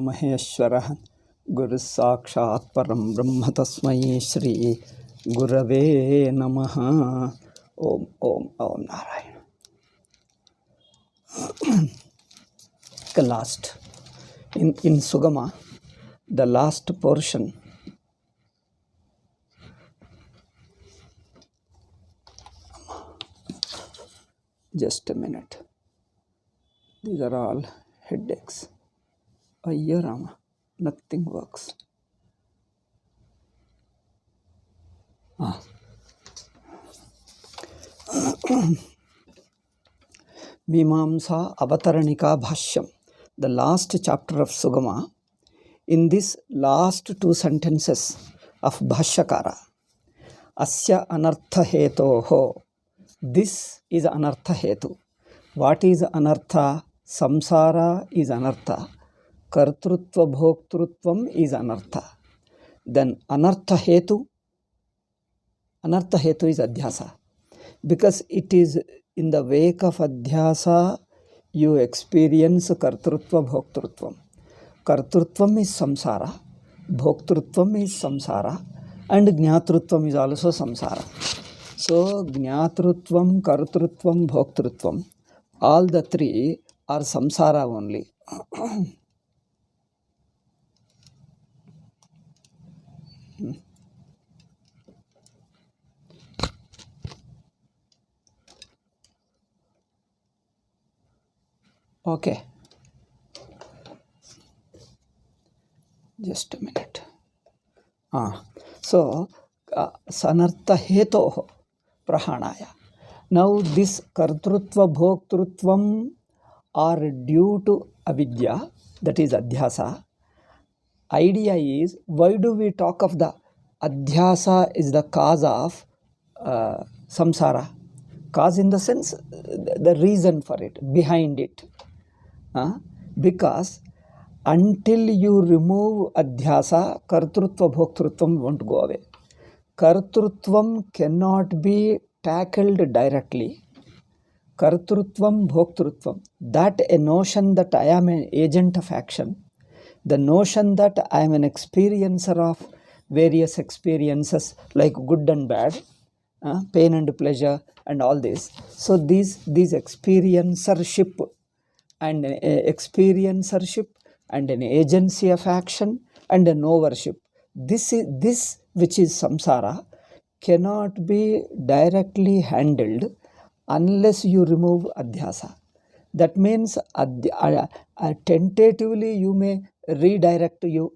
महेश्वरः गुरुः साक्षात् परं ब्रह्म तस्मै श्री गुरवे नमः. Om Om Om Narayan. The last in Sugama, the last portion, just a minute, these are all headaches. Ayya Rama, nothing works. Mimamsa Avataranика Bhashyam, the last chapter of Sugama. In this last two sentences of Bhashyakara, Asya Anartha Hetoho, this is Anartha Hetu. What is Anartha? Samsara is Anartha. Kartrutva Bhoktrutvam is Anartha. Then Anartha Hetu is Adhyasa. Because it is in the wake of Adhyasa you experience Kartrutva Bhoktrutvam. Kartrutvam is samsara, Bhoktrutvam is samsara, and Jnatrutvam is also samsara. So Jnatrutvam, Kartrutvam, Bhoktrutvam, all the three are samsara only. Okay. Just a minute. So, sanartha hetoho prahanaya. Now, this kartrutva bhoktrutvam are due to avidya, that is adhyasa. Idea is, why do we talk of the adhyasa is the cause of samsara? Cause in the sense, the reason for it, behind it. Because until you remove adhyasa, kartrutva bhoktrutvam won't go away. Kartrutvam cannot be tackled directly. Kartrutvam bhoktrutvam, that a notion that I am an agent of action, the notion that I am an experiencer of various experiences like good and bad, pain and pleasure and all this. So these experiencership and an agency of action and a knowership. This which is samsara cannot be directly handled unless you remove adhyasa. That means tentatively you may redirect you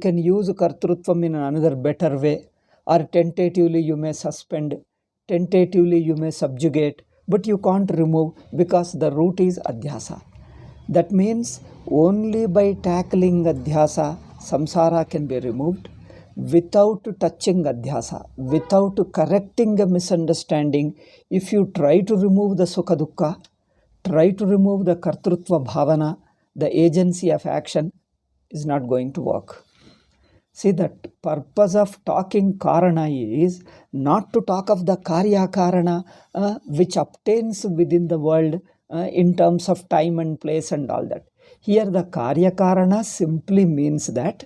can use kartrutvam in another better way, or tentatively you may suspend, tentatively you may subjugate, but you can't remove because the root is adhyasa. That means only by tackling adhyasa, samsara can be removed. Without touching adhyasa, without correcting a misunderstanding, if you try to remove the sukha dukkha, try to remove the kartrutva bhavana, the agency of action, is not going to work. See, that purpose of talking karana is not to talk of the karya karana which obtains within the world in terms of time and place and all that. Here the karya karana simply means that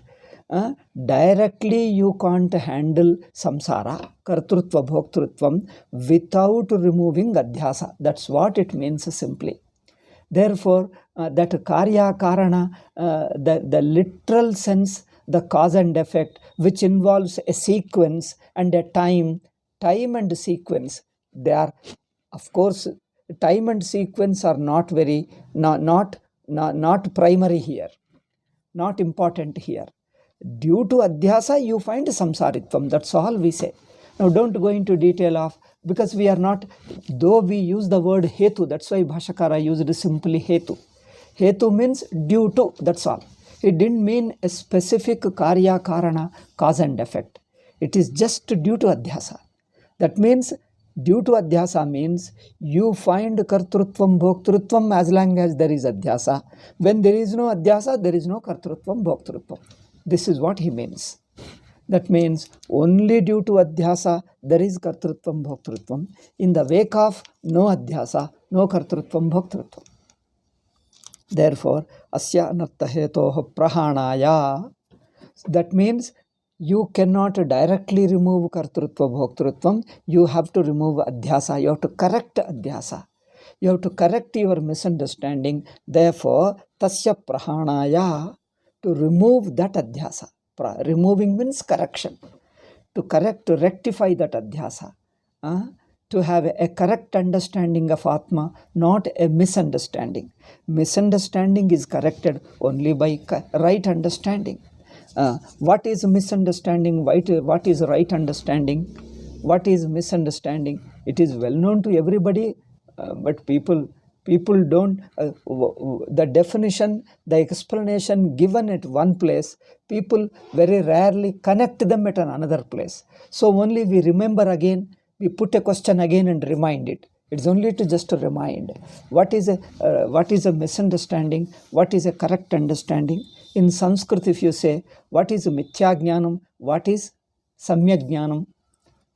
directly you can't handle samsara, kartrutva bhoktrutvam, without removing adhyasa. That's what it means simply. Therefore, that karya karana, the literal sense, the cause and effect, which involves a sequence and a time and sequence, they are, of course, time and sequence are not very, not primary here, not important here. Due to adhyasa, you find samsaritvam. That's all we say. Now, don't go into detail of, because we are not, though we use the word hetu, that's why Bhashyakara used simply hetu. Hetu means due to, that's all. It didn't mean a specific karya karana, cause and effect. It is just due to adhyasa. That means due to adhyasa means you find kartrutvam bhoktrutvam as long as there is adhyasa. When there is no adhyasa, there is no kartrutvam bhoktrutvam. This is what he means. That means only due to adhyasa there is kartrutvam bhoktrutvam. In the wake of no adhyasa, no kartrutvam bhoktrutvam. Therefore, asya anartha hetoh prahanaya. That means you cannot directly remove kartrutva bhoktrutvam. You have to remove adhyasa. You have to correct adhyasa. You have to correct your misunderstanding. Therefore, tasya prahanaya, to remove that adhyasa. Removing means correction. To correct, to rectify that adhyasa. To have a correct understanding of Atma, not a misunderstanding. Misunderstanding is corrected only by right understanding. What is misunderstanding? What is right understanding? What is misunderstanding? It is well known to everybody, but people don't, the definition, the explanation given at one place, people very rarely connect them at another place. So only we remember again, we put a question again and remind it. It's only to just to remind what is a misunderstanding, what is a correct understanding. In Sanskrit, if you say what is mithya jnanam, what is samyak jnanam,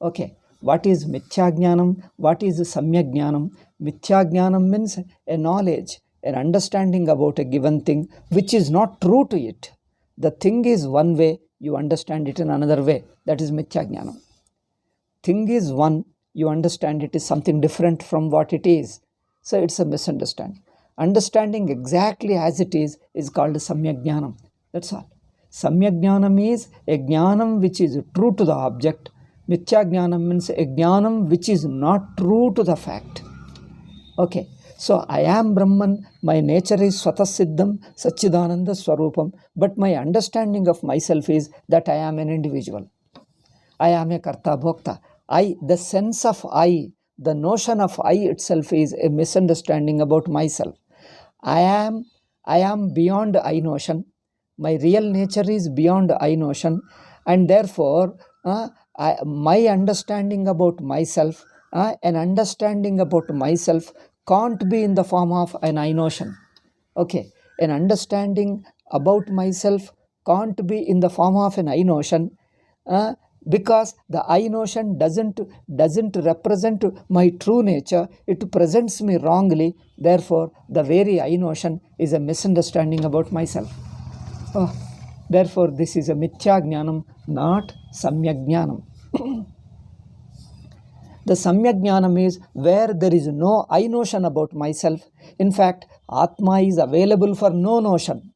okay, what is mithya jnanam, what is samyak jnanam? Mithya jnanam means a knowledge, an understanding about a given thing which is not true to it. The thing is one way, you understand it in another way. That is mithya jnanam. Thing is one, you understand it is something different from what it is. So it's a misunderstanding. Understanding exactly as it is called samyak jnanam. That's all. Samyak jnanam is a jnanam which is true to the object. Mithya jnanam means a jnanam which is not true to the fact. Okay. So I am Brahman, my nature is Swatasiddham, Satchidananda Swarupam, but my understanding of myself is that I am an individual. I am a karta bhokta. The sense of I, the notion of I itself is a misunderstanding about myself. I am beyond I notion. My real nature is beyond I notion, and therefore my understanding about myself, an understanding about myself can't be in the form of an I notion. Okay, an understanding about myself can't be in the form of an I notion, because the I notion doesn't represent my true nature. It presents me wrongly. Therefore, the very I notion is a misunderstanding about myself. Therefore, this is a mithya jnanam, not samyak jnanam. The samyak jnanam is where there is no I notion about myself. In fact, Atma is available for no notion.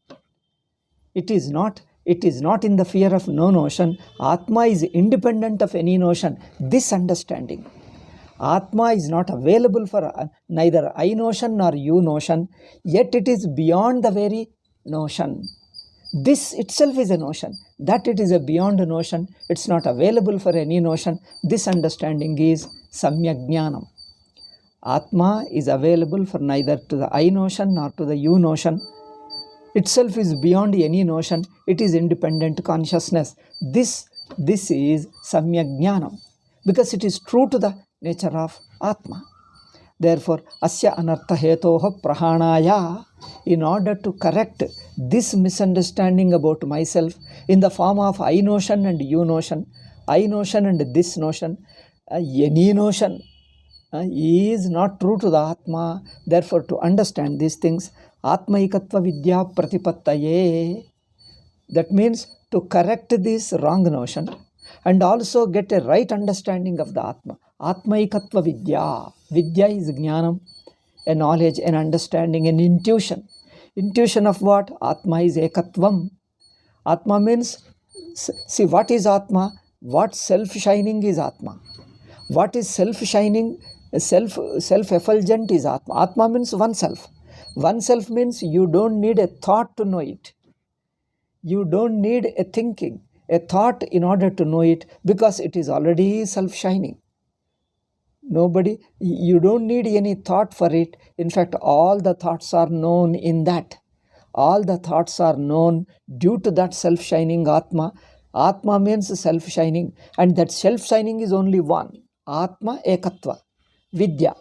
It is not in the fear of no notion. Atma is independent of any notion. This understanding. Atma is not available for neither I notion nor you notion, yet it is beyond the very notion. This itself is a notion. That it is a beyond a notion, it's not available for any notion. This understanding is samyak jnanam. Atma is available for neither to the I notion nor to the you notion. Itself is beyond any notion. It is independent consciousness. This is samyak jnanam, because it is true to the nature of Atma. Therefore, asya anartha hetoh prahanaya, in order to correct this misunderstanding about myself in the form of I notion and you notion, I notion and this notion, any notion is not true to the Atma. Therefore, to understand these things, Atmaikatva Vidya Pratipattaye. That means to correct this wrong notion and also get a right understanding of the Atma. Atmaikatva Vidya. Vidya is Jnanam, a knowledge, an understanding, an intuition. Intuition of what? Atma is Ekatvam. Atma means, see, what is Atma? What self-shining is Atma? What is self-shining? Self-effulgent is Atma. Atma means oneself. Oneself means you don't need a thought to know it. You don't need a thinking, a thought in order to know it, because it is already self-shining. You don't need any thought for it. In fact, all the thoughts are known in that. All the thoughts are known due to that self-shining Atma. Atma means self-shining, and that self-shining is only one. Atma Ekatva. Vidya.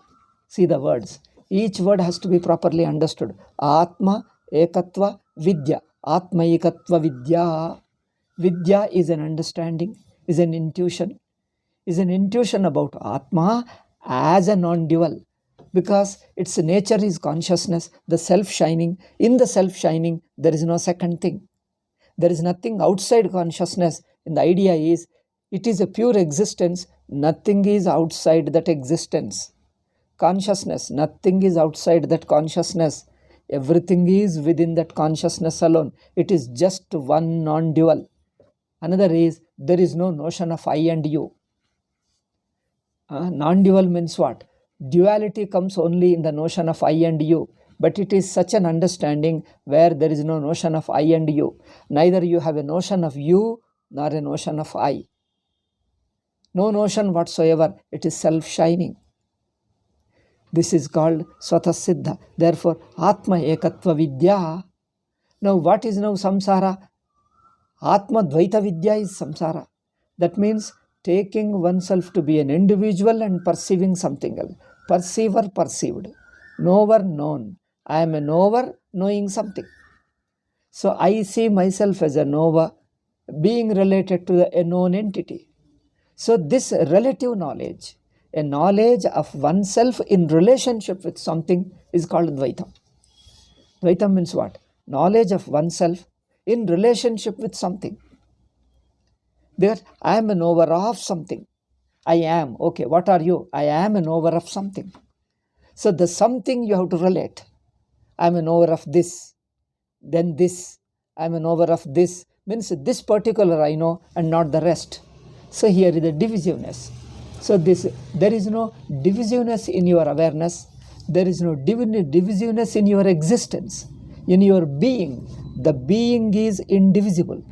See the words. Each word has to be properly understood. Atma Ekatva Vidya. Atma Ekatva Vidya. Vidya is an understanding, is an intuition about Atma as a non-dual. because its nature is consciousness, the self-shining. In the self-shining, there is no second thing. There is nothing outside consciousness. And the idea is, it is a pure existence. Nothing is outside that existence. Consciousness, nothing is outside that consciousness. Everything is within that consciousness alone. It is just one non-dual. Another is, there is no notion of I and you. Non-dual means what? Duality comes only in the notion of I and you. But it is such an understanding where there is no notion of I and you. Neither you have a notion of you nor a notion of I. No notion whatsoever. It is self-shining. This is called Swatasiddha. Therefore, Atma Ekatva Vidya. Now, what is now samsara? Atma Dvaita Vidya is samsara. That means taking oneself to be an individual and perceiving something else. Perceiver, perceived. Knower, known. I am a knower, knowing something. So I see myself as a knower, being related to a known entity. So this relative knowledge, a knowledge of oneself in relationship with something, is called Dvaitam. Dvaitam means what? Knowledge of oneself in relationship with something. There, I am a knower of something. I am. Okay, what are you? I am a knower of something. So the something you have to relate. I am a knower of this, then this. I am a knower of this. Means this particular I know and not the rest. So here is the divisiveness. So there is no divisiveness in your awareness. There is no divisiveness in your existence. In your being, the being is indivisible.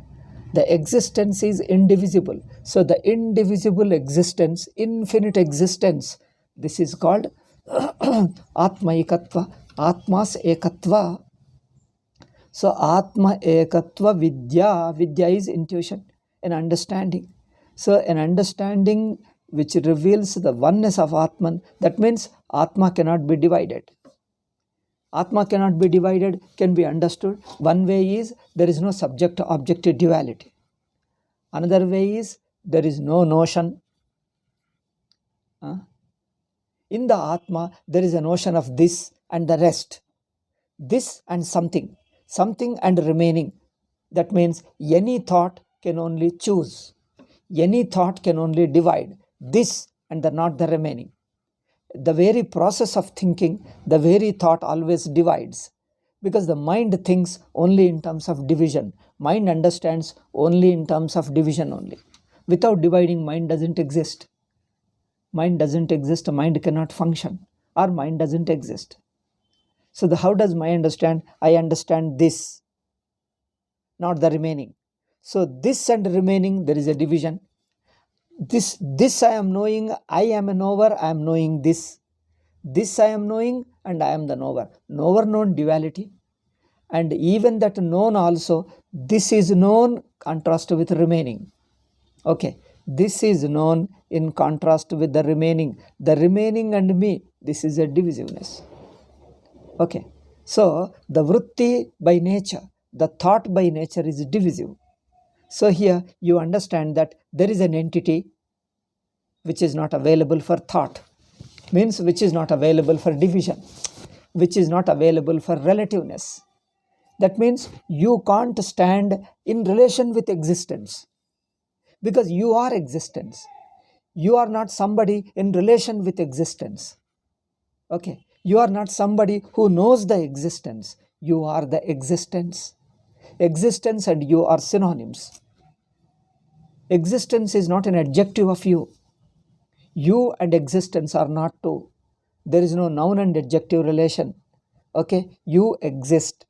The existence is indivisible. So the indivisible existence, infinite existence, this is called Atma Ekatva, Atmas Ekatva. So Atma Ekatva Vidya, Vidya is intuition, an understanding. So an understanding which reveals the oneness of Atman, that means Atma cannot be divided. Atma cannot be divided, can be understood. One way is, there is no subject-object duality. Another way is, there is no notion. In the Atma, there is a notion of this and the rest. This and something. Something and remaining. That means any thought can only choose. Any thought can only divide. This and not the remaining. The very process of thinking, the very thought always divides. Because the mind thinks only in terms of division. Mind understands only in terms of division only. Without dividing, mind doesn't exist. Mind doesn't exist, mind cannot function. Or mind doesn't exist. So how does mind understand? I understand this, not the remaining. So this and remaining, there is a division. This I am knowing, I am a knower, I am knowing this. This I am knowing and I am the knower. Knower-known duality. And even that known also, this is known contrast with remaining. Okay, this is known in contrast with the remaining. The remaining and me, this is a divisiveness. Okay, so the vritti by nature, the thought by nature is divisive. So here you understand that there is an entity which is not available for thought, means which is not available for division, which is not available for relativeness. That means you can't stand in relation with existence because you are existence. You are not somebody in relation with existence. Okay, you are not somebody who knows the existence. You are the existence. Existence and you are synonyms. Existence is not an adjective of you. You and existence are not two. There is no noun and adjective relation. Okay, you exist.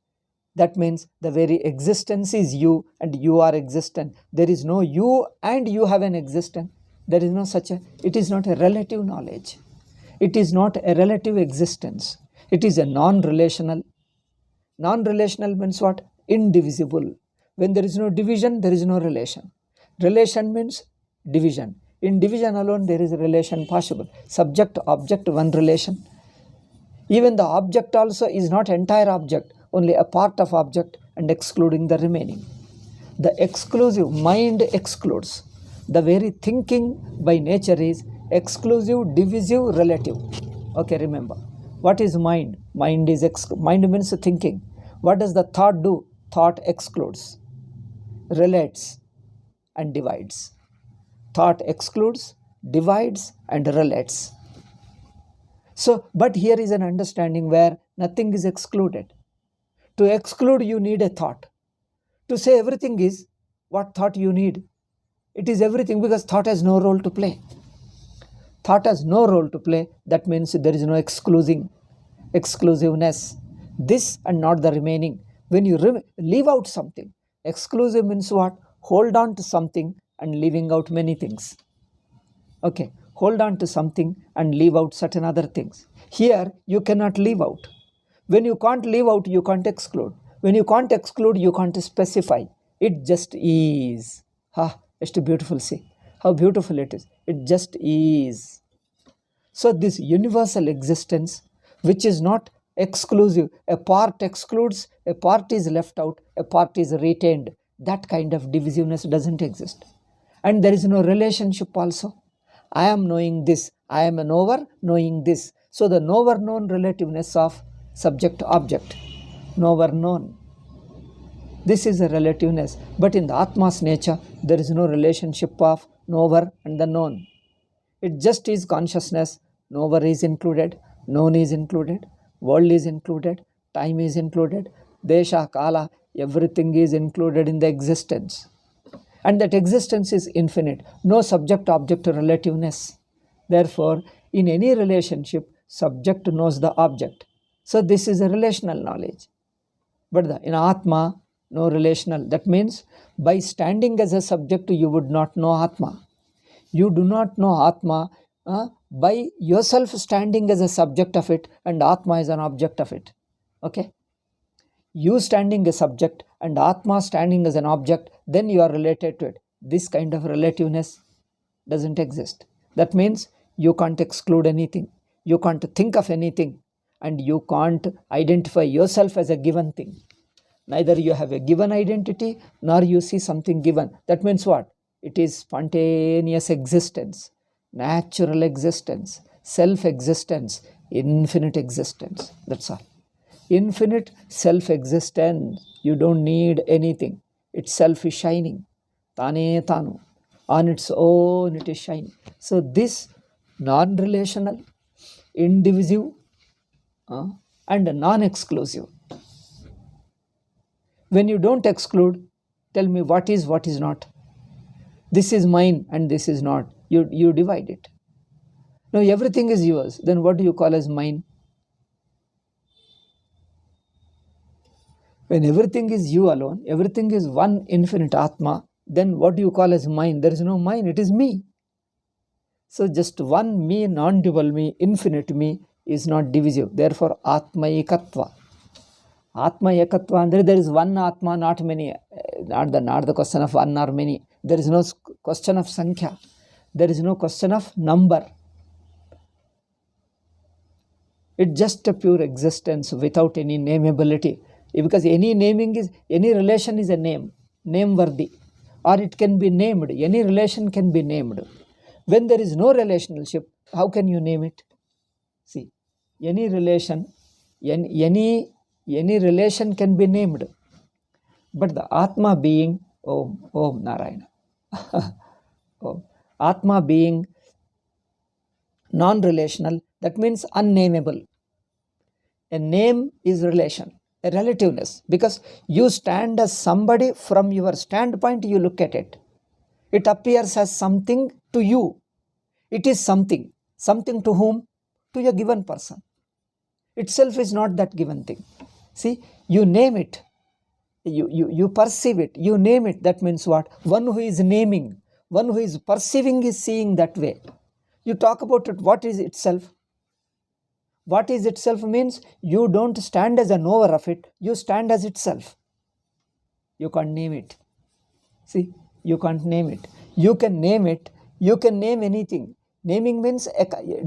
That means the very existence is you and you are existent. There is no you and you have an existence. There is no such a, it is not a relative knowledge. It is not a relative existence. It is a non-relational. Non-relational means what? Indivisible. When there is no division, there is no relation. Relation means division. In division alone, there is a relation possible. Subject, object, one relation. Even the object also is not entire object, only a part of object and excluding the remaining. The exclusive, mind excludes. The very thinking by nature is exclusive, divisive, relative. Okay, remember. What is mind? Mind means thinking. What does the thought do? Thought excludes, relates, and divides. Thought excludes, divides, and relates. So, but here is an understanding where nothing is excluded. To exclude, you need a thought. To say everything is what thought you need. It is everything, because thought has no role to play. Thought has no role to play. That means there is no exclusiveness. This and not the remaining. When you leave out something, exclusive means what? Hold on to something and leaving out many things. Okay, hold on to something and leave out certain other things. Here, you cannot leave out. When you can't leave out, you can't exclude. When you can't exclude, you can't specify. It just is. It's beautiful. See how beautiful it is. It just is. So this universal existence, which is not exclusive, a part excludes, a part is left out, a part is retained. That kind of divisiveness doesn't exist. And there is no relationship also. I am knowing this. I am a knower knowing this. So the knower known relativeness of subject object. Knower known. This is a relativeness. But in the Atma's nature, there is no relationship of knower and the known. It just is consciousness. Knower is included, known is included, world is included, time is included, desha, kala, everything is included in the existence. And that existence is infinite. No subject-object relativeness. Therefore, in any relationship, subject knows the object. So this is a relational knowledge. But in Atma, no relational. That means by standing as a subject, you would not know Atma. You do not know Atma by yourself standing as a subject of it, and Atma is an object of it. Okay? You standing a subject and Atma standing as an object, then you are related to it. This kind of relativeness doesn't exist. That means you can't exclude anything. You can't think of anything. And you can't identify yourself as a given thing. Neither you have a given identity, nor you see something given. That means what? It is spontaneous existence, natural existence, self-existence, infinite existence. That's all. Infinite self-existence. You don't need anything. Itself is shining. Tane tanu. On its own it is shining. So this non-relational, indivisive, and non-exclusive. When you don't exclude, tell me what is not. This is mine and this is not. You divide it. Now everything is yours. Then what do you call as mine? When everything is you alone, everything is one infinite Atma, then what do you call as mine? There is no mine, it is me. So just one me, non-dual me, infinite me is not divisive. Therefore, Atma ekatva. Atma ekatva andre there is one Atma, not many. Not the question of one or many. There is no question of sankhya. There is no question of number. It's just a pure existence without any nameability. Because any relation is a name, name-worthy. Or it can be named. Any relation can be named. When there is no relationship, how can you name it? See, any relation can be named. But the Atma being, Om Narayana. Om. Atma being non-relational, that means unnameable. A name is relation, a relativeness, because you stand as somebody. From your standpoint, you look at it. It appears as something to you. It is something. Something to whom? To a given person. Itself is not that given thing. See, you name it. You perceive it. You name it. That means what? One who is naming, one who is perceiving is seeing that way. You talk about it. What is itself? What is itself means you don't stand as a knower of it. You stand as itself. You can't name it. See, you can't name it. You can name it. You can name anything. Naming means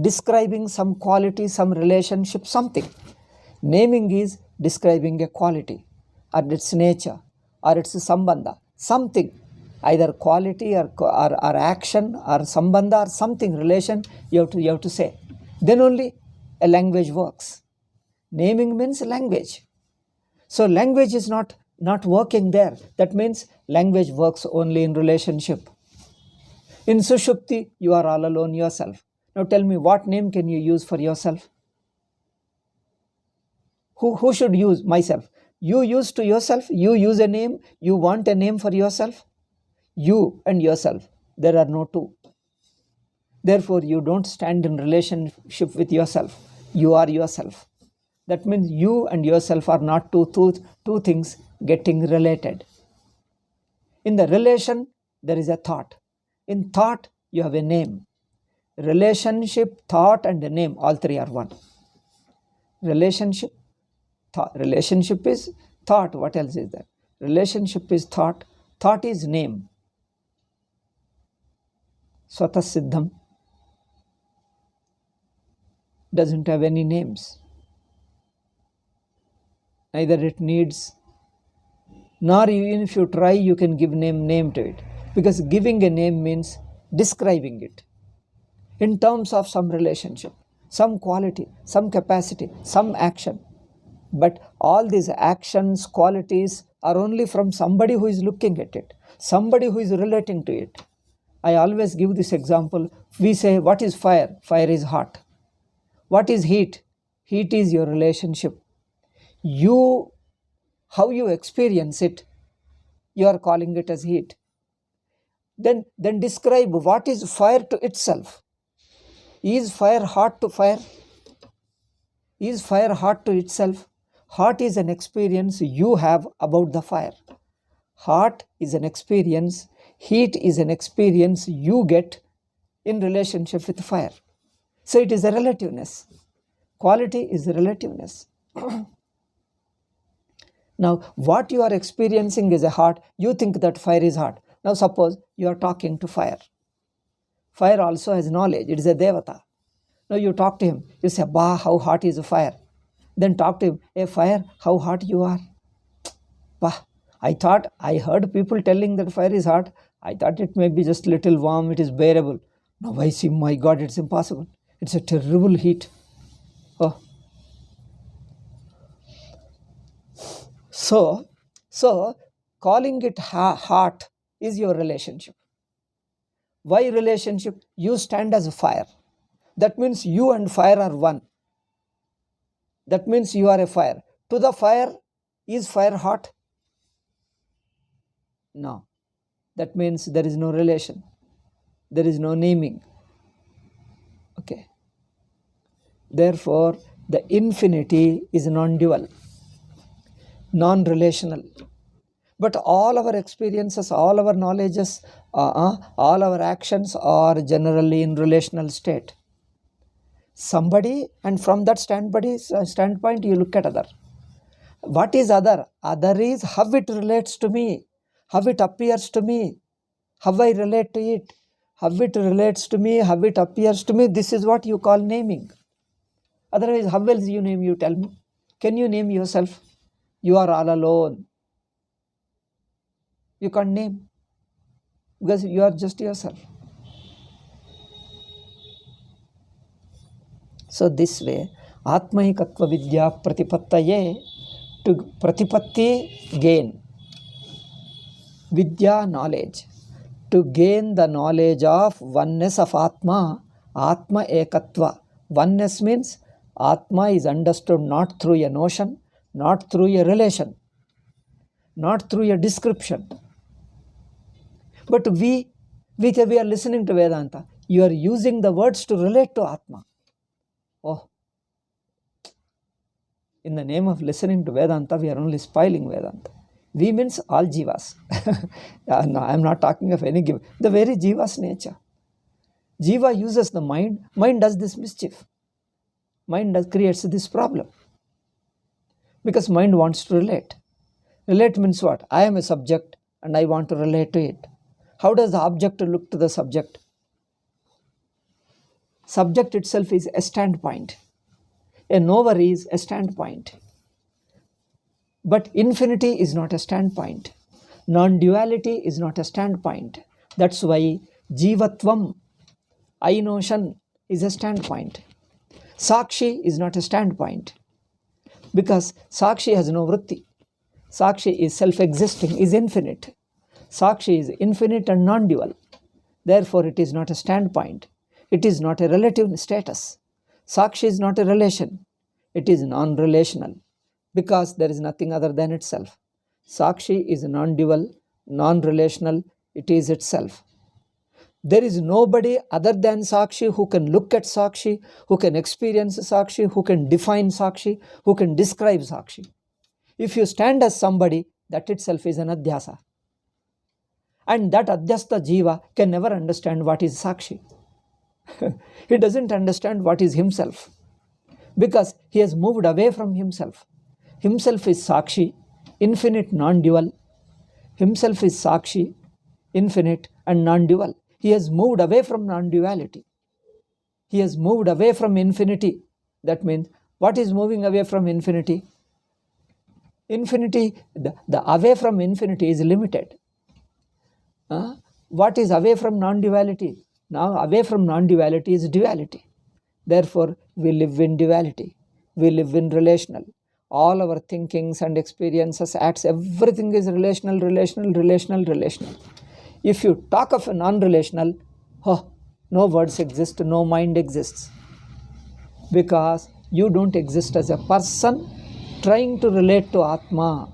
describing some quality, some relationship, something. Naming is describing a quality or its nature or its sambandha, something. Either quality or action or sambandha or something, relation, you have to say. Then only a language works. Naming means language. So language is not working there. That means language works only in relationship. In Sushupti, you are all alone yourself. Now tell me, what name can you use for yourself? Who should use? Myself. You use to yourself, you use a name, you want a name for yourself. You and yourself, there are no two. Therefore, you don't stand in relationship with yourself. You are yourself. That means you and yourself are not two things getting related. In the relation, there is a thought. In thought, you have a name. Relationship, thought, and the name, all three are one. Relationship is thought. What else is there? Relationship is thought. Thought is name. Swatah Siddham doesn't have any names. Neither it needs, nor even if you try, you can give name to it. Because giving a name means describing it in terms of some relationship, some quality, some capacity, some action. But all these actions, qualities are only from somebody who is looking at it, somebody who is relating to it. I always give this example. We say, what is fire? Fire is hot. What is heat? Heat is your relationship. How you experience it, you are calling it as heat. Then describe what is fire to itself. Is fire hot to fire? Is fire hot to itself? Hot is an experience you have about the fire. Hot is an experience. Heat is an experience you get in relationship with fire. So it is a relativeness. Quality is a relativeness. Now, what you are experiencing is a hot. You think that fire is hot. Now, suppose you are talking to fire. Fire also has knowledge. It is a devata. Now, you talk to him. You say, bah, how hot is the fire? Then talk to him, hey, fire, how hot you are? Bah, I heard people telling that fire is hot. I thought it may be just little warm. It is bearable. Now I see, my God, it's impossible. It's a terrible heat. Oh. So calling it hot is your relationship. Why relationship? You stand as a fire. That means you and fire are one. That means you are a fire. To the fire, is fire hot? No. That means there is no relation. There is no naming. Okay. Therefore, the infinity is non-dual, non-relational. But all our experiences, all our knowledges, all our actions are generally in relational state. Somebody, and from that standpoint, you look at other. What is other? Other is how it relates to me, how it appears to me, how I relate to it, how it relates to me, how it appears to me. This is what you call naming. Otherwise, how else you name? You tell me. Can you name yourself? You are all alone. You can't name because you are just yourself. So this way, Atmaikatva Vidya Pratipattaye, to Pratipatti, gain. Vidya, knowledge. To gain the knowledge of oneness of Atma, Atma Ekatva. Oneness means Atma is understood not through a notion, not through a relation, not through a description. But we are listening to Vedanta. You are using the words to relate to Atma. Oh, in the name of listening to Vedanta, we are only spoiling Vedanta. We means all jivas. No, I am not talking of any given. The very jiva's nature. Jiva uses the mind. Mind does this mischief. Mind creates this problem. Because mind wants to relate. Relate means what? I am a subject and I want to relate to it. How does the object look to the subject? Subject itself is a standpoint. A knower is a standpoint. But infinity is not a standpoint. Non-duality is not a standpoint. That's why Jivatvam, I notion, is a standpoint. Sakshi is not a standpoint. Because Sakshi has no vritti. Sakshi is self-existing, is infinite. Sakshi is infinite and non-dual. Therefore, it is not a standpoint. It is not a relative status. Sakshi is not a relation. It is non-relational because there is nothing other than itself. Sakshi is non-dual, non-relational. It is itself. There is nobody other than Sakshi who can look at Sakshi, who can experience Sakshi, who can define Sakshi, who can describe Sakshi. If you stand as somebody, that itself is an Adhyasa. And that Adhyasta Jiva can never understand what is Sakshi. He doesn't understand what is himself because he has moved away from himself. Himself is Sakshi, infinite, non-dual. Himself is Sakshi, infinite and non-dual. He has moved away from non-duality. He has moved away from infinity. That means, what is moving away from infinity? Infinity, the away from infinity is limited. What is away from non-duality? Now, away from non-duality is duality. Therefore, we live in duality. We live in relational. All our thinkings and experiences, acts, everything is relational, relational, relational, relational. If you talk of a non-relational, no words exist, no mind exists. Because you don't exist as a person trying to relate to Atma,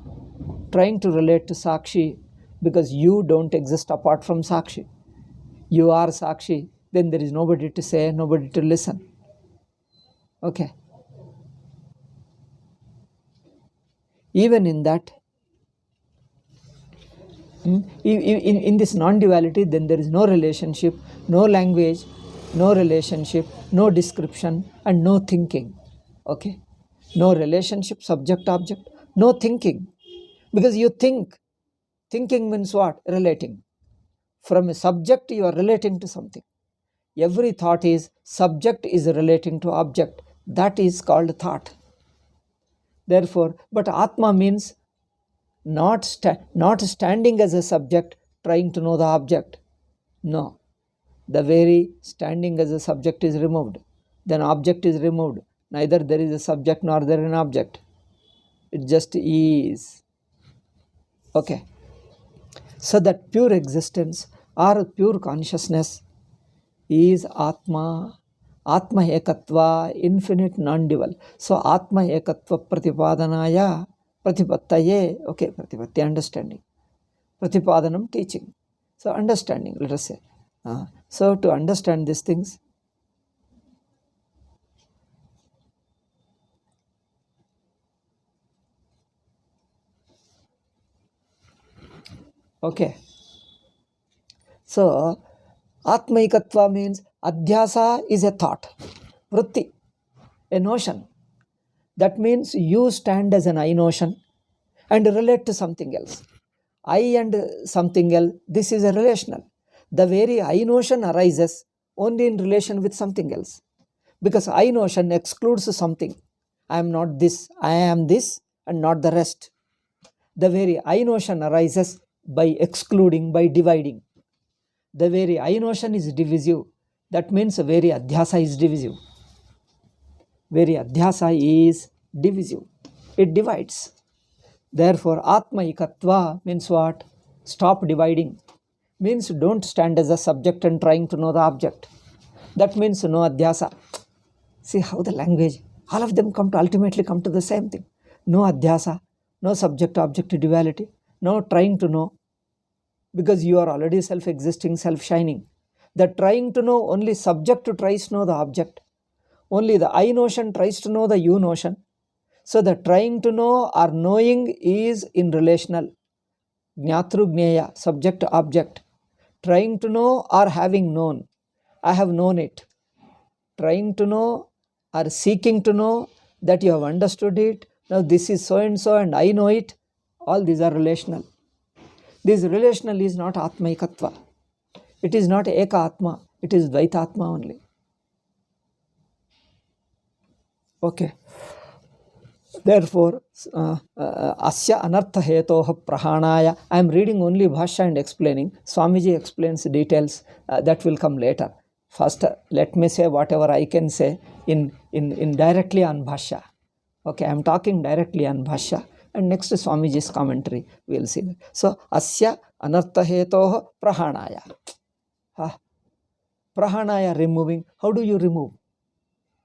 trying to relate to Sakshi, because you don't exist apart from Sakshi. You are Sakshi, then there is nobody to say, nobody to listen. Okay. Even in that, in this non-duality, then there is no relationship, no language, no relationship, no description, and no thinking. Okay? No relationship, subject, object, no thinking. Because you think. Thinking means what? Relating. From a subject, you are relating to something. Every thought is subject is relating to object. That is called thought. Therefore, but Atma means not standing as a subject trying to know the object. No. The very standing as a subject is removed. Then object is removed. Neither there is a subject nor there is an object. It just is. Okay. So that pure existence or pure consciousness is Atma. Atma ekatva, infinite, non-dual. So Atma ekatva pratipadanaya, pratipattaye, okay, pratipatti, understanding. Pratipadanam, teaching. So understanding, let us say. So to understand these things, okay. So Atmaikatva means Adhyasa is a thought, vritti, a notion. That means you stand as an I notion and relate to something else. I and something else, this is a relational. The very I notion arises only in relation with something else. Because I notion excludes something. I am not this, I am this and not the rest. The very I notion arises by excluding, by dividing. The very I notion is divisive. That means very Adhyasa is divisive. Very Adhyasa is divisive. It divides. Therefore, Atmaikatva means what? Stop dividing. Means don't stand as a subject and trying to know the object. That means no Adhyasa. See how the language, all of them ultimately come to the same thing. No Adhyasa, no subject-object duality, no trying to know. Because you are already self-existing, self-shining. The trying to know, only subject tries to know the object. Only the I notion tries to know the you notion. So the trying to know or knowing is in relational. Jnatru Jneya, subject object. Trying to know or having known. I have known it. Trying to know or seeking to know that you have understood it. Now this is so and so and I know it. All these are relational. This relational is not Atmaikatva. It is not Eka Atma. It is Dvaitatma only. Okay. Therefore, Asya Anartha Hetoha Prahanaya. I am reading only Bhashya and explaining. Swamiji explains details that will come later. First, let me say whatever I can say in directly on Bhashya. Okay, I am talking directly on Bhashya, and next Swamiji's commentary we will see that. So, asya anartha hetoh prahanaya. Prahanaya, removing. How do you remove?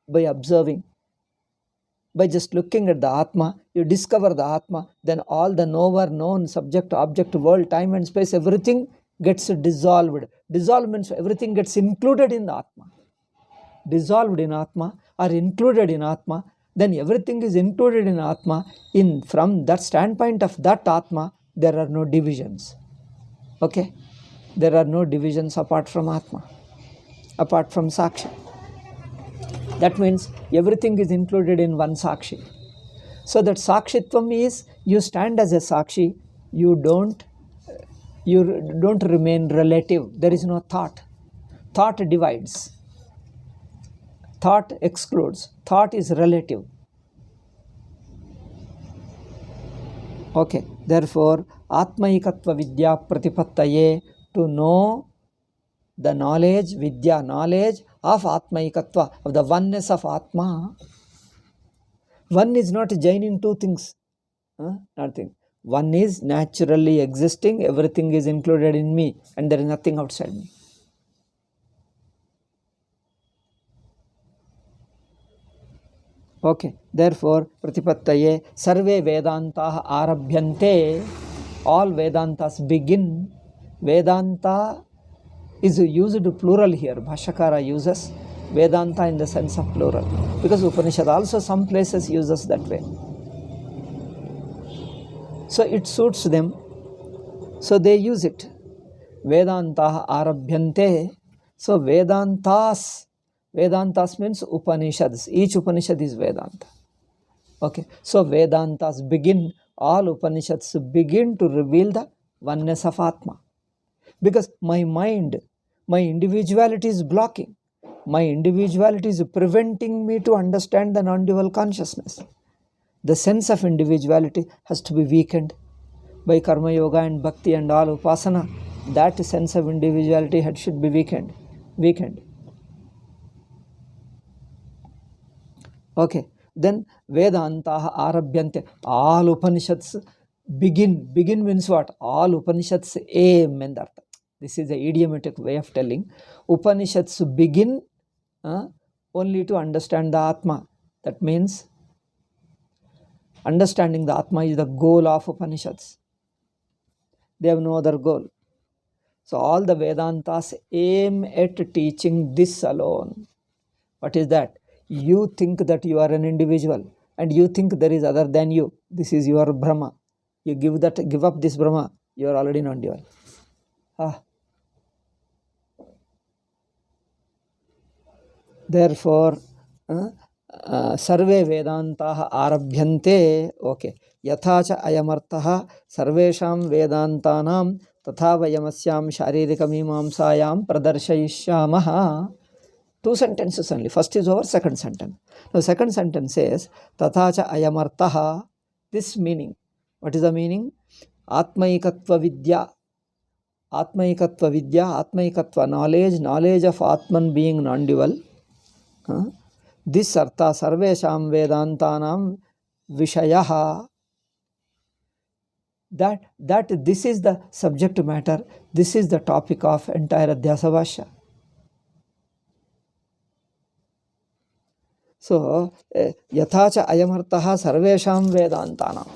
By observing. By just looking at the Atma, you discover the Atma, then all the knower, known, subject, object, world, time and space, everything gets dissolved. Dissolved means everything gets included in the Atma. Dissolved in Atma or included in Atma, then everything is included in Atma. From that standpoint of that Atma, there are no divisions. Okay? There are no divisions apart from Atma, apart from Sakshi. That means everything is included in one Sakshi. So that Sakshitvam is, you stand as a Sakshi, you don't remain relative. There is no thought. Thought divides. Thought excludes. Thought is relative. Okay. Therefore, Atmaikatva Vidya Pratipattaye, to know the knowledge, Vidya, knowledge of Atmaikatva, of the oneness of Atma. One is not joining two things. Nothing. One is naturally existing, everything is included in me, and there is nothing outside me. Okay. Therefore, Pratipattaye, Sarve Vedantah Arabhyante, all Vedantas begin. Vedanta is used plural here. Bhashyakara uses Vedanta in the sense of plural, because Upanishad also some places uses that way. So it suits them, so they use it. Vedantah Arabhyante. So Vedantas means Upanishads. Each Upanishad is Vedanta. Okay. So Vedantas begin, all Upanishads begin to reveal the oneness of Atma. Because my mind, my individuality is blocking. My individuality is preventing me to understand the non-dual consciousness. The sense of individuality has to be weakened by Karma Yoga and Bhakti and all Upasana. That sense of individuality should be weakened. Okay. Then Vedantah Arabhyante. All Upanishads begin. Begin means what? All Upanishads aim. This is the idiomatic way of telling. Upanishads begin only to understand the Atma. That means understanding the Atma is the goal of Upanishads. They have no other goal. So all the Vedantas aim at teaching this alone. What is that? You think that you are an individual and you think there is other than you. This is your Brahma. You give up this Brahma, you are already non-dual. Therefore, Sarve Vedantah Arabhyante. Okay. Yathacha ayamartah sarvesham Vedantanam tatha vayamasyam sharirika mimamsayam pradarshayishyamah. Two sentences only. First is over, second sentence. Now, second sentence says, Tathacha ayamartaha. This meaning. What is the meaning? Atmaikatva Vidya. Atmaikatva Vidya, Atmaikatva knowledge, knowledge of Atman being non-dual. This artha sarvesham Vedantanam Vishayaha. That this is the subject matter. This is the topic of entire Adhyasa Bhashya. So, Yathacha ayamartaha sarvesham Vedantanam.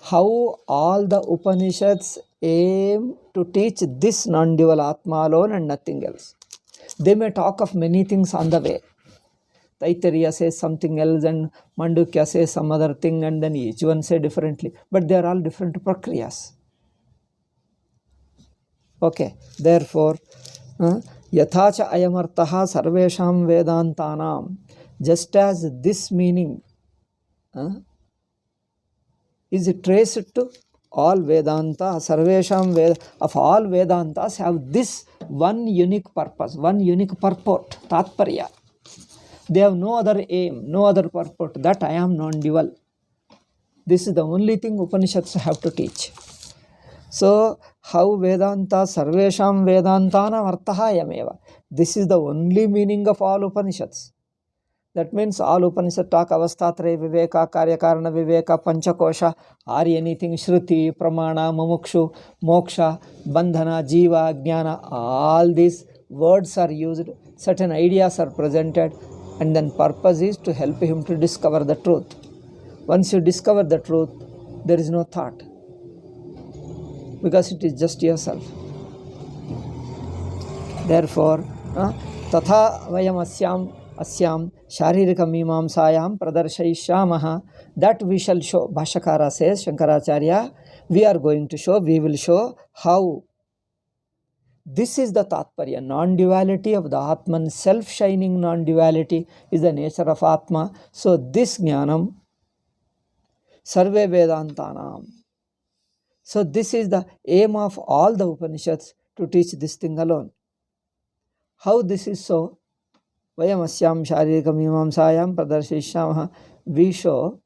How all the Upanishads aim to teach this non-dual Atma alone and nothing else. They may talk of many things on the way. Taittiriya says something else and Mandukya says some other thing, and then each one say differently. But they are all different prakriyas. Okay. Therefore, Yathacha ayamartaha sarvesham Vedantanam. Just as this meaning is traced to all Vedanta, sarvesham of all Vedantas have this one unique purpose, one unique purport, tatparya. They have no other aim, no other purport, that I am non-dual. This is the only thing Upanishads have to teach. So, how Vedanta, sarvesham Vedantanam artaha yameva. This is the only meaning of all Upanishads. That means all Upanishad talk avasthatraya viveka, karyakarana viveka, panchakosha, or anything, shruti, pramana, mumukshu, moksha, bandhana, jiva, jnana, all these words are used, certain ideas are presented, and then purpose is to help him to discover the truth. Once you discover the truth, there is no thought, because it is just yourself. Therefore, tatha vayam asyam sharirika mimamsayam pradarshayishyamah, that we shall show. Bhashyakara says, Shankaracharya, we are going to show, we will show how. This is the tatparya, non-duality of the Atman, self-shining non-duality is the nature of Atma. So this jnanam, sarve vedantanam. So this is the aim of all the Upanishads, to teach this thing alone. How this is so? Vayam asyam sharirika mimamsayam pradarshayishyamah. We show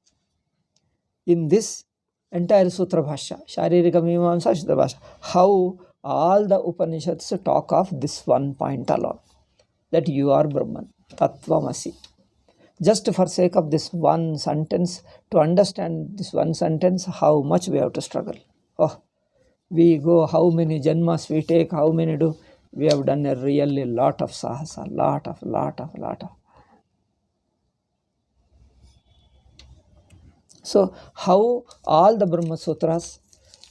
in this entire Sutra Bhashya, Sharirika Mimamsa Sutra Bhashya, how all the Upanishads talk of this one point alone, that you are Brahman, Tattvamasi. Just for sake of this one sentence, to understand this one sentence, how much we have to struggle. Oh, we go, how many janmas we take, how many do, we have done a really lot of sahasa, lot of. So, how all the Brahma Sutras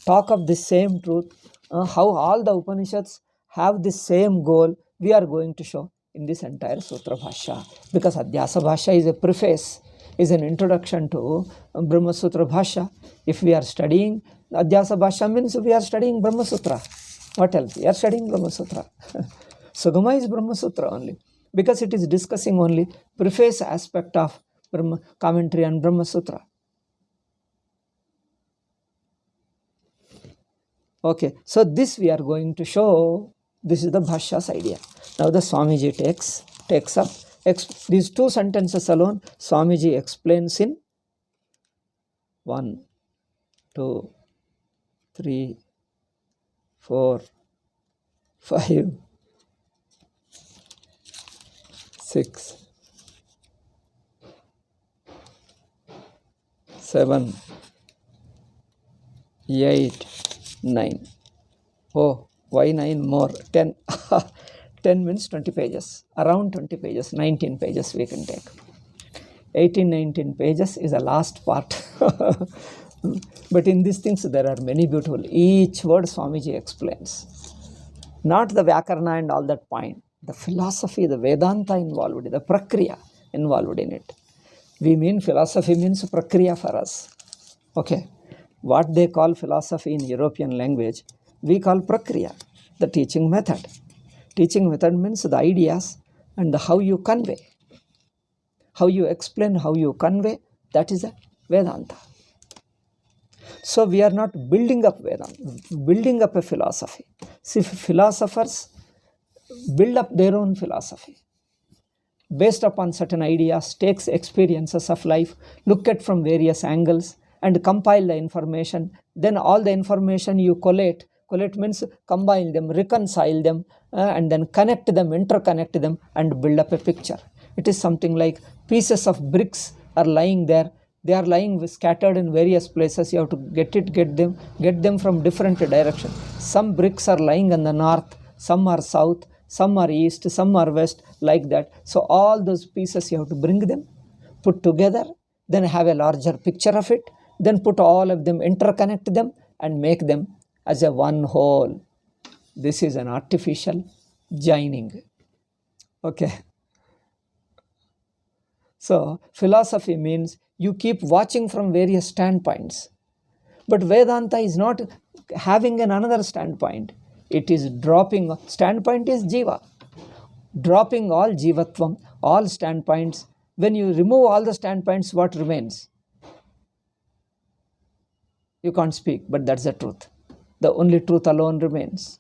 talk of the same truth, how all the Upanishads have the same goal, we are going to show in this entire Sutra Bhashya. Because Adhyasa Bhashya is a preface, is an introduction to Brahma Sutra Bhashya. If we are studying Adhyasa Bhashya, means we are studying Brahma Sutra. What else? We are studying Brahma Sutra. Sugama is Brahma Sutra only, because it is discussing only preface aspect of Brahma, commentary on Brahma Sutra. Okay, so this we are going to show. This is the Bhashya's idea. Now the Swamiji takes up these two sentences alone. Swamiji explains in 1, 2, 3, 4, 5, 6, 7, 8, 9. Oh, why 9 more? 10. 10 means 20 pages. Around 20 pages. 19 pages we can take. 18, 19 pages is the last part. But in these things there are many beautiful. Each word Swamiji explains. Not the Vyakarna and all that point. The philosophy, the Vedanta involved, the Prakriya involved in it. We mean philosophy means Prakriya for us. Okay. What they call philosophy in European language, we call Prakriya, the teaching method. Teaching method means the ideas and the how you convey. How you explain, how you convey, that is a Vedanta. So we are not building up Vedanta, building up a philosophy. See, philosophers build up their own philosophy based upon certain ideas, takes experiences of life, look at from various angles, and compile the information. Then all the information you collate means combine them, reconcile them, and then connect them, interconnect them, and build up a picture. It is something like pieces of bricks are lying there. They are lying scattered in various places. You have to get them from different directions. Some bricks are lying in the north, some are south, some are east, some are west, like that. So all those pieces you have to bring them, put together, then have a larger picture of it, then put all of them, interconnect them, and make them as a one whole. This is an artificial joining. Okay. So philosophy means you keep watching from various standpoints. But Vedanta is not having another standpoint. It is dropping, standpoint is jiva. Dropping all jivatvam, all standpoints. When you remove all the standpoints, what remains? You can't speak, but that's the truth. The only truth alone remains.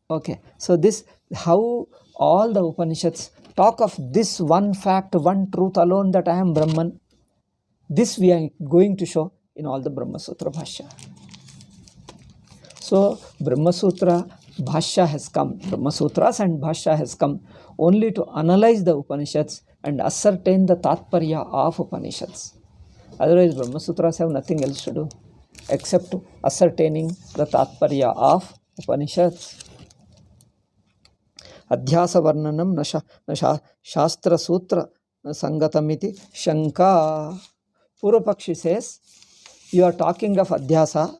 Okay, so this, how all the Upanishads talk of this one fact, one truth alone, that I am Brahman. This we are going to show in all the Brahma Sutra Bhashya. So Brahma Sutra Bhashya has come, Brahma Sutras and Bhashya has come only to analyze the Upanishads, and ascertain the Tatparya of Upanishads. Otherwise, Brahma Sutras have nothing else to do except ascertaining the Tatparya of Upanishads. Adhyasa Varnanam na Shastra Sutra Sangatamiti Shanka. Purvapakshi says, you are talking of Adhyasa,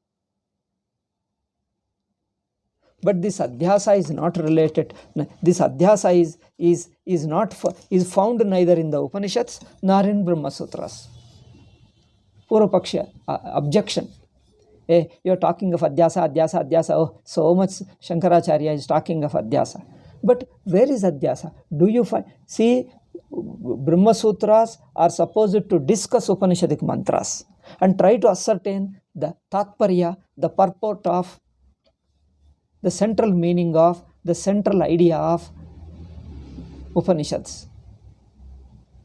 but this Adhyasa is not related. This Adhyasa is found neither in the Upanishads nor in Brahma Sutras. Purvapakshi objection. Hey, you are talking of Adhyasa. Oh, so much Shankaracharya is talking of Adhyasa. But where is Adhyasa? Do you find? See, Brahma Sutras are supposed to discuss Upanishadic mantras and try to ascertain the Tatparya, the purport of, the central meaning of, the central idea of Upanishads.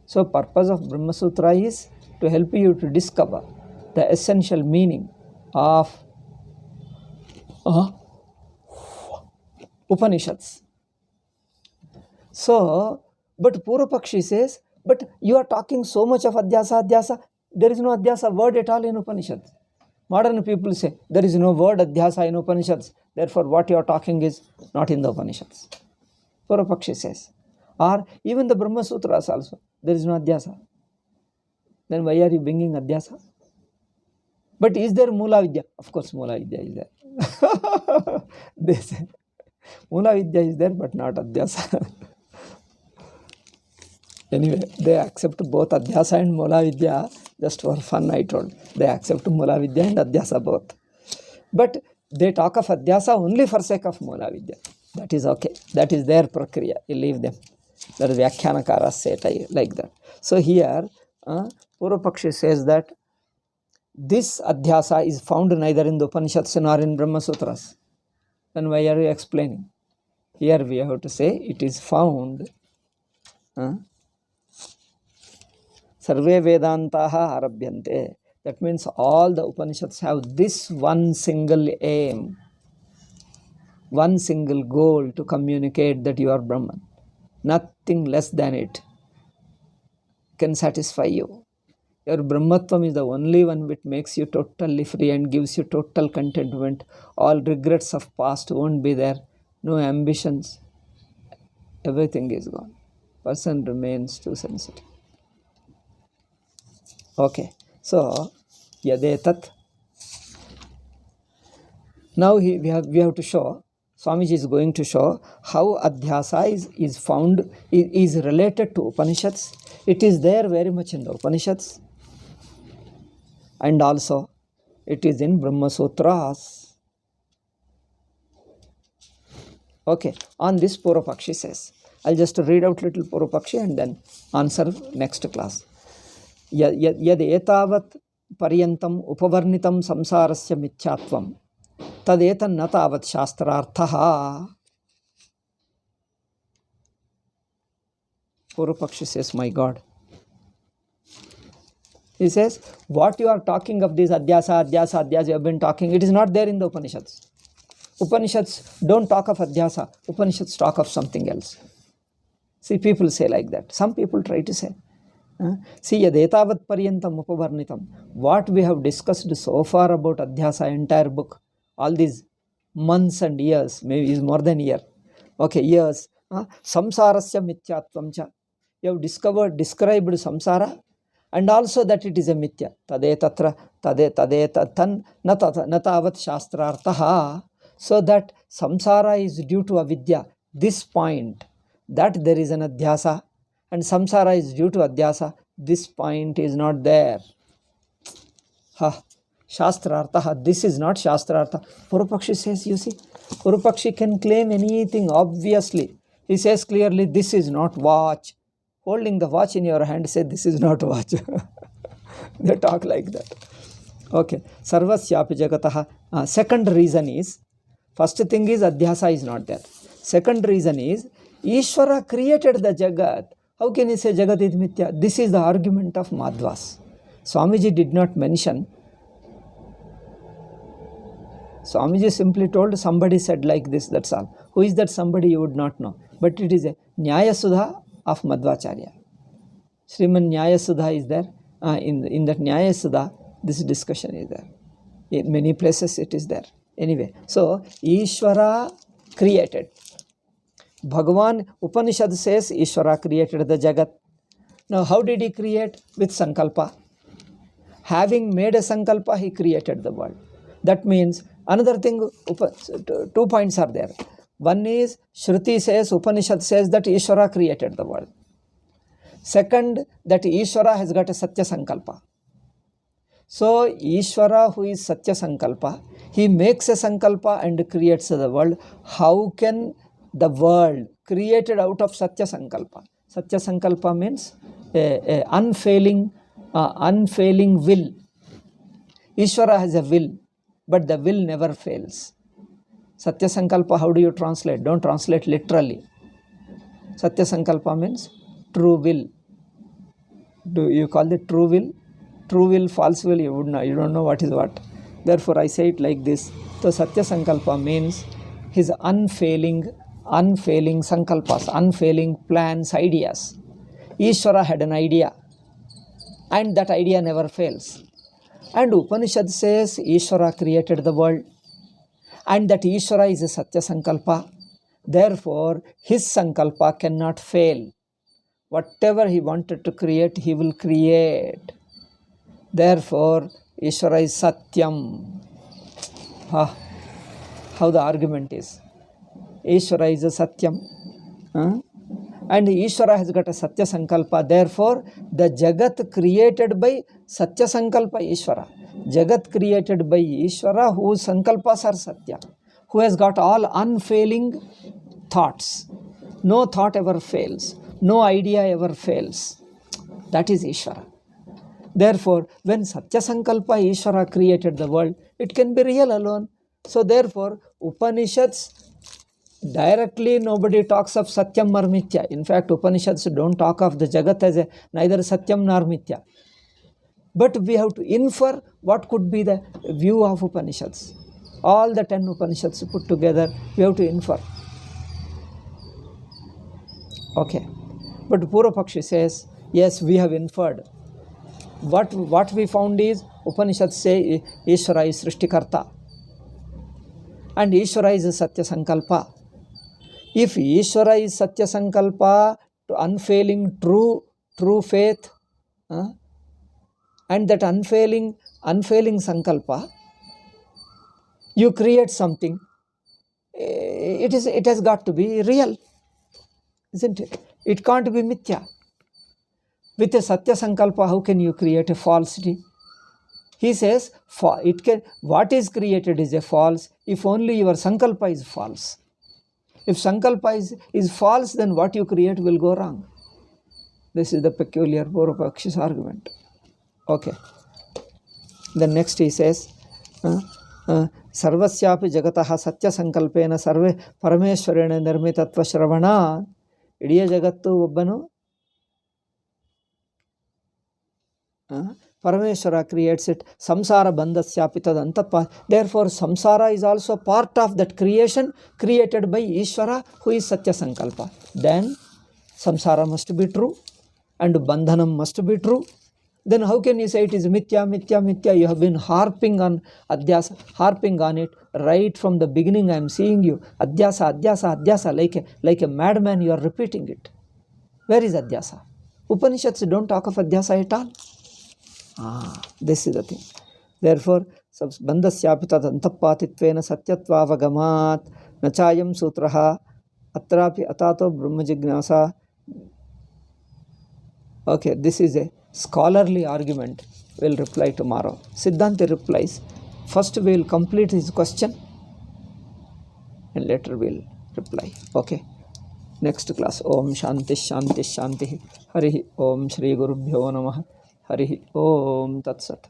So, purpose of Brahma Sutra is to help you to discover the essential meaning of Upanishads. So, but Purvapakshi says, but you are talking so much of Adhyasa. There is no Adhyasa word at all in Upanishads. Modern people say, there is no word Adhyasa in Upanishads. Therefore, what you are talking is not in the Upanishads. Purvapakshi says. Or even the Brahma Sutras also, there is no Adhyasa. Then why are you bringing Adhyasa? But is there Mula Vidya? Of course, Mula Vidya is there. They say, Mula Vidya is there, but not Adhyasa. Anyway, they accept both Adhyasa and Mula Vidya. Just for fun, I told. They accept Mula Vidya and Adhyasa both. But they talk of Adhyasa only for sake of Mula Vidya. That is okay. That is their prakriya. You leave them. That is Vyakhyanakaras say it like that. So here, Purvapakshi says that this Adhyasa is found neither in the Upanishads nor in Brahma Sutras. Then why are you explaining? Here we have to say it is found. Sarve Vedantaha Arabhyante. That means all the Upanishads have this one single aim, one single goal to communicate that you are Brahman. Nothing less than it can satisfy you. Your Brahmatvam is the only one which makes you totally free and gives you total contentment. All regrets of past won't be there. No ambitions. Everything is gone. Person remains too sensitive. Okay. So, yadetat. Now we have to show, Swamiji is going to show how Adhyasa is found, is related to Upanishads. It is there very much in the Upanishads. And also, it is in Brahma Sutras. Okay, on this Purvapakshi says, I'll just read out little Purvapakshi and then answer next class. Yad etavat paryantam upavarnitam samsarasya mithyatvam tadetan na tavat shastrarthaha. Purvapakshi says, my God. He says, what you are talking of this Adhyasa, you have been talking, it is not there in the Upanishads. Upanishads don't talk of Adhyasa. Upanishads talk of something else. See, people say like that. Some people try to say. See, yadetavat paryantam upavarnitam. What we have discussed so far about Adhyasa, entire book, all these months and years, maybe is more than a year. Okay, years. Samsarasya mithyatvam cha. You have described samsara and also that it is a mithya. Tadetatra, tadetatan, natavat shastrartaha. So that samsara is due to avidya. This point, that there is an Adhyasa, and samsara is due to Adhyasa. This point is not there. Shastrartha. This is not Shastrartha. Purvapakshi says, you see, Purvapakshi can claim anything, obviously. He says clearly, this is not watch. Holding the watch in your hand, say, this is not watch. They talk like that. Okay. Sarvasyapi jagataha. Second reason is, first thing is Adhyasa is not there. Second reason is, Ishvara created the Jagat. How can he say Jagat is Mithya? This is the argument of Madhvas. Swamiji did not mention. Swamiji simply told somebody said like this, that's all. Who is that somebody you would not know. But it is a Nyaya Sudha of Madhvacharya. Sriman Nyaya Sudha is there. In that Nyaya Sudha, this discussion is there. In many places it is there. Anyway, so Ishvara created. Bhagavan, Upanishad says Ishvara created the Jagat. Now, how did he create? With Sankalpa. Having made a Sankalpa, he created the world. That means, another thing, 2 points are there. One is, Shruti says, Upanishad says that Ishvara created the world. Second, that Ishvara has got a Satya Sankalpa. So, Ishvara, who is Satya Sankalpa, he makes a Sankalpa and creates the world. How can the world created out of Satya Sankalpa? Satya Sankalpa means a unfailing will. Ishvara has a will, but the will never fails. Satya Sankalpa, how do you translate? Don't translate literally. Satya Sankalpa means true will. Do you call it true will? True will, false will, you don't know what is what. Therefore, I say it like this. So, Satya Sankalpa means his unfailing sankalpas, unfailing plans, ideas. Ishvara had an idea, and that idea never fails. And Upanishad says Ishvara created the world, and that Ishvara is a Satya Sankalpa. Therefore, his Sankalpa cannot fail. Whatever he wanted to create, he will create. Therefore, Ishvara is Satyam. How the argument is. Ishvara is a Satyam. And Ishvara has got a Satya Sankalpa. Therefore, the Jagat created by Satya Sankalpa Ishvara. Jagat created by Ishvara, whose Sankalpas are Satya. Who has got all unfailing thoughts. No thought ever fails. No idea ever fails. That is Ishvara. Therefore, when Satya Sankalpa Ishvara created the world, it can be real alone. So therefore, Upanishads, directly nobody talks of Satyam or Mithya. In fact, Upanishads don't talk of the Jagat as neither Satyam nor Mithya. But we have to infer what could be the view of Upanishads. All the 10 Upanishads put together, we have to infer. Okay. But Purvapakshi says, yes, we have inferred. What we found is, Upanishads say Ishvara is Srishtikarta. And Ishvara is Satya Sankalpa. If Ishvara is Satya Sankalpa, to unfailing true faith, and that unfailing Sankalpa, you create something, it has got to be real, isn't it? It can't be Mithya. With a Satya Sankalpa, how can you create a falsity? He says, what is created is a false, if only your Sankalpa is false. If Sankalpa is false, then what you create will go wrong. This is the peculiar Purvapakshi's argument. Okay. Then next he says, Sarvasyapi Jagataha Satya Sankalpena Sarve Parameshwarena Nirmitatva Shravana. Idiya Jagattu Obbanu. Parameshwara creates it. Samsara bandhasyapi tadantapa. Therefore, samsara is also part of that creation created by Ishvara, who is Satya Sankalpa. Then, samsara must be true and bandhanam must be true. Then how can you say it is mithya, mithya, mithya? You have been harping on Adhyasa, harping on it right from the beginning. I am seeing you. Adhyasa, Adhyasa, Adhyasa. Like a madman, you are repeating it. Where is Adhyasa? Upanishads don't talk of Adhyasa at all. This is the thing. Therefore, bandhasyapita antapatitvena satyattvavagamat nachayam sutraha atrapi atato brahma jignasa. Okay, this is a scholarly argument. We'll reply tomorrow. Siddhanta replies. First we will complete his question and later we'll reply. Okay. Next class. Om Shanti Shanti Shanti. Harihi Om Shri Gurubhyo Namaha. Harihi Om Tat Sat.